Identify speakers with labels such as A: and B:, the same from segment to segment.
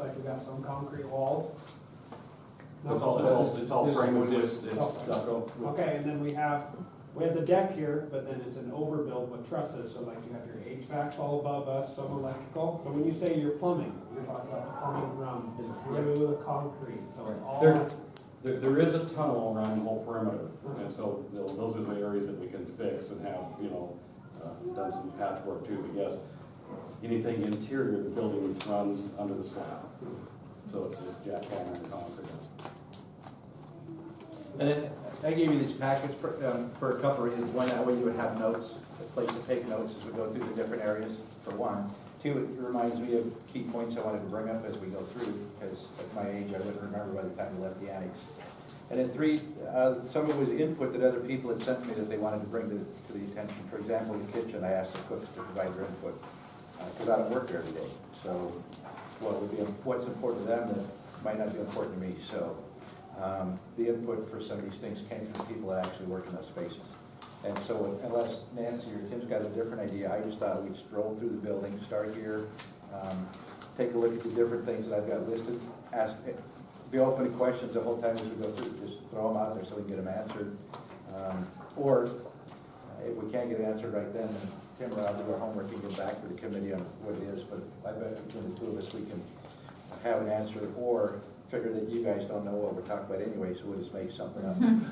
A: like we got some concrete walls.
B: It's all framework, it's stucco.
A: Okay, and then we have the deck here, but then it's an overbuild with trusses, so like you have your HVAC all above us, some electrical. So when you say your plumbing, you're talking about the plumbing run through the concrete, so it's all.
B: There is a tunnel around the whole perimeter, and so those are the areas that we can fix and have, done some patchwork too, but yes, anything interior, the building runs under the slab. So it's just jackhammer and concrete.
C: And then I gave you these packets for a couple of reasons. One, that way you would have notes, a place to take notes as we go through the different areas, for one. Two, it reminds me of key points I wanted to bring up as we go through, because at my age, I wouldn't remember by the time we left the annex. And then three, some of it was input that other people had sent me that they wanted to bring to the attention. For example, in the kitchen, I asked the cooks to provide their input, because I don't work there every day. So what's important to them that might not be important to me. So the input for some of these things came from people that actually work in those spaces. And so unless Nancy or Tim's got a different idea, I just thought we'd stroll through the building, start here, take a look at the different things that I've got listed, be open to questions the whole time as we go through, just throw them out there so we can get them answered. Or if we can't get it answered right then Tim or I'll do our homework and get back to the committee on what it is, but I bet between the two of us we can have an answer, or figure that you guys don't know what we're talking about anyway, so we'll just make something up. And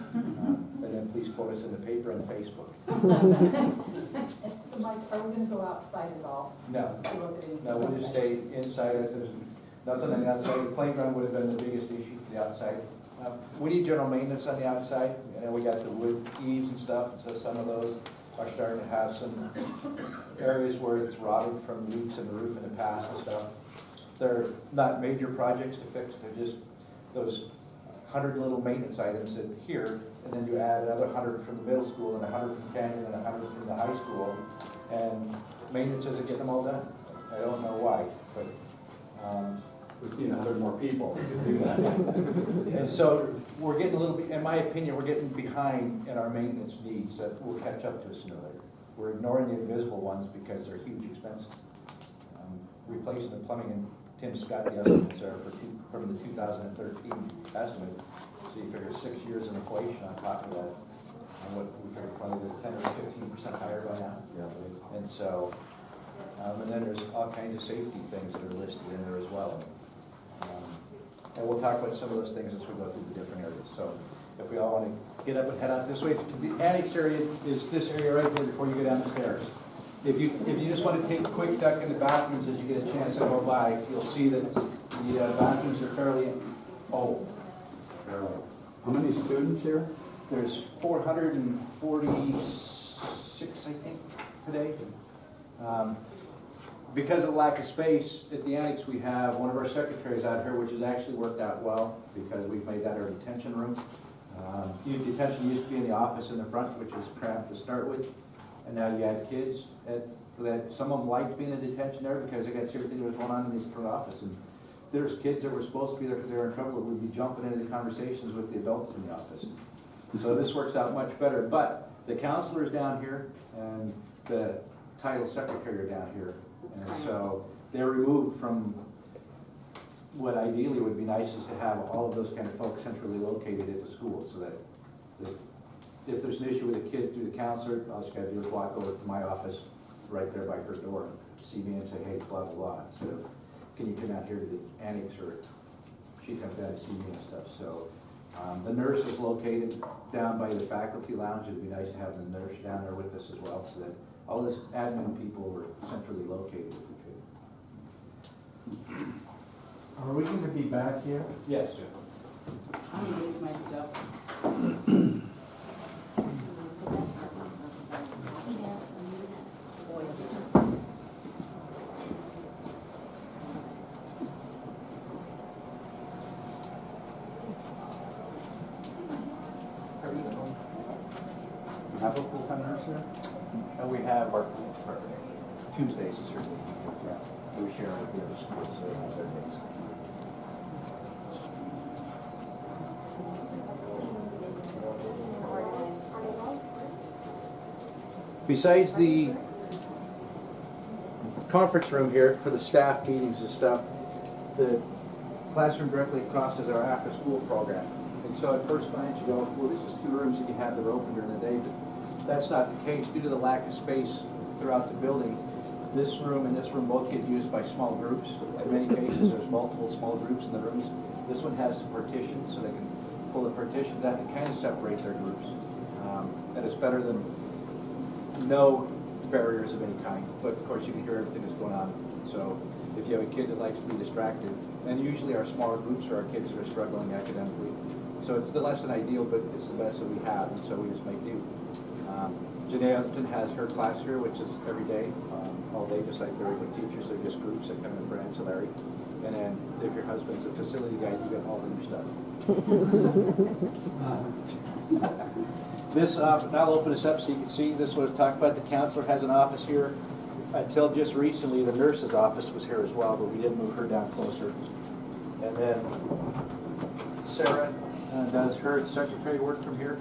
C: then please quote us in the paper and Facebook.
D: So Mike, are we gonna go outside at all?
C: No,
D: to look at anything?
C: no, we'll just stay inside. There's nothing on the outside. The playground would have been the biggest issue for the outside. We need general maintenance on the outside. We got the wood eaves and stuff, so some of those are starting to have some areas where it's rotted from leaks in the roof in the past and stuff. They're not major projects to fix, they're just those 100 little maintenance items that here, and then you add another 100 from the middle school, and 100 from Canyon, and 100 from the high school, and maintenance isn't getting them all done. I don't know why, but
B: We've seen 100 more people do that.
C: and so we're getting a little bit, in my opinion, we're getting behind in our maintenance needs that will catch up to us sooner or later. We're ignoring the invisible ones because they're huge expenses. Replacing the plumbing, and Tim Scott, the estimates are from the 2013 estimate. So you figure 6 years of inflation on top of that, and what we figure probably 10 or 15% higher by now.
B: Yeah.
C: And so, and then there's all kinds of safety things that are listed in there as well. And we'll talk about some of those things as we go through the different areas. So if we all want to get up and head out this way, the annex area is this area right there before you go down the stairs. If you just want to take a quick duck in the bathrooms as you get a chance to go by, you'll see that the bathrooms are fairly old.
E: How many students here?
C: There's 446, I think, today. Because of the lack of space at the annex, we have one of our secretaries out here, which has actually worked out well because we've made that our detention room. Detention used to be in the office in the front, which was cramped to start with. And now you have kids that some of them liked being in detention there because they got to see everything that was going on in the front office. And there's kids that were supposed to be there because they were in trouble that would be jumping into the conversations with the adults in the office. So this works out much better. But the counselor's down here and the title secretary are down here. And so they're removed from what ideally would be nice is to have all of those kind of folks centrally located at the school so that if there's an issue with a kid through the counselor, all she's got to do is walk over to my office right there by her door and see me and say, hey, blah, blah, blah, instead of, can you come out here to the annex, or she comes down to see me and stuff. So the nurse is located down by the faculty lounge. It'd be nice to have the nurse down there with us as well so that all this admin people were centrally located if we could.
E: Are we going to be back here?
C: Yes.
D: I'm gonna leave my stuff.
C: We have a full-time nurse here? And we have our Tuesdays is here. Yeah. We share it with the other schools, so we have their days. Besides the conference room here for the staff meetings and stuff, the classroom directly across is our after-school program. And so at first glance, you go, well, this is 2 rooms that you have that are open during the day, but that's not the case. Due to the lack of space throughout the building, this room and this room both get used by small groups. In many cases, there's multiple small groups in the rooms. This one has some partitions, so they can pull the partitions out and kind of separate their groups. And it's better than no barriers of any kind. But of course, you can hear everything that's going on. So if you have a kid that likes to be distracted, and usually our smaller groups are our kids that are struggling academically. So it's the less than ideal, but it's the best that we have, and so we just make do. Janae Upton has her class here, which is every day, all day, just like the regular teachers. They're just groups that come in for ancillary. And then if your husband's a facility guy, you get all the new stuff. This, I'll open this up so you can see. This was talked about. The counselor has an office here. Until just recently, the nurse's office was here as well, but we did move her down closer. And then Sarah does her secretary work from here.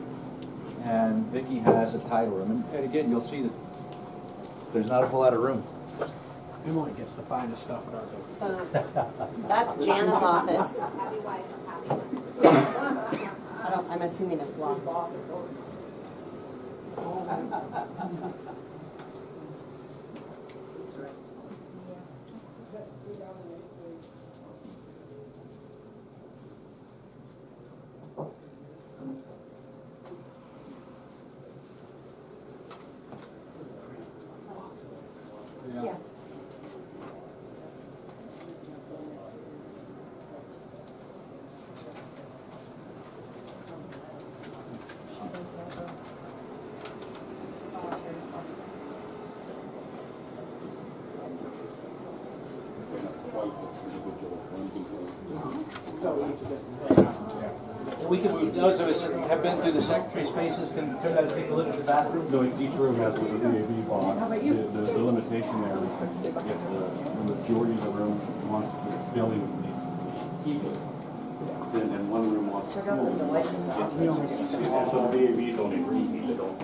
C: And Vicki has a title room. And again, you'll see that there's not a whole lot of room.
A: Emily gets the finest stuff at our building.
F: So that's Jana's office. I'm assuming it's locked.
D: Yeah.
C: We can move, those of us that have been through the secretary spaces can turn out and take a look at the bathroom.
G: No, each room has a VAV box. The limitation there is if the majority of the room wants the building heated, then one room wants
F: Check out the
G: cool.
F: noise.
G: And so the VAVs only reheat, they don't.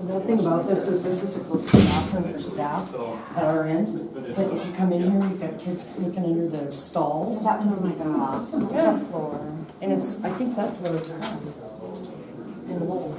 H: The thing about this is a closed bathroom for staff at our end. But if you come in here, you've got kids looking under the stalls.
F: That one would be locked.
H: Yeah.
F: The floor.
H: And it's, I think that's where it's at. In the whole.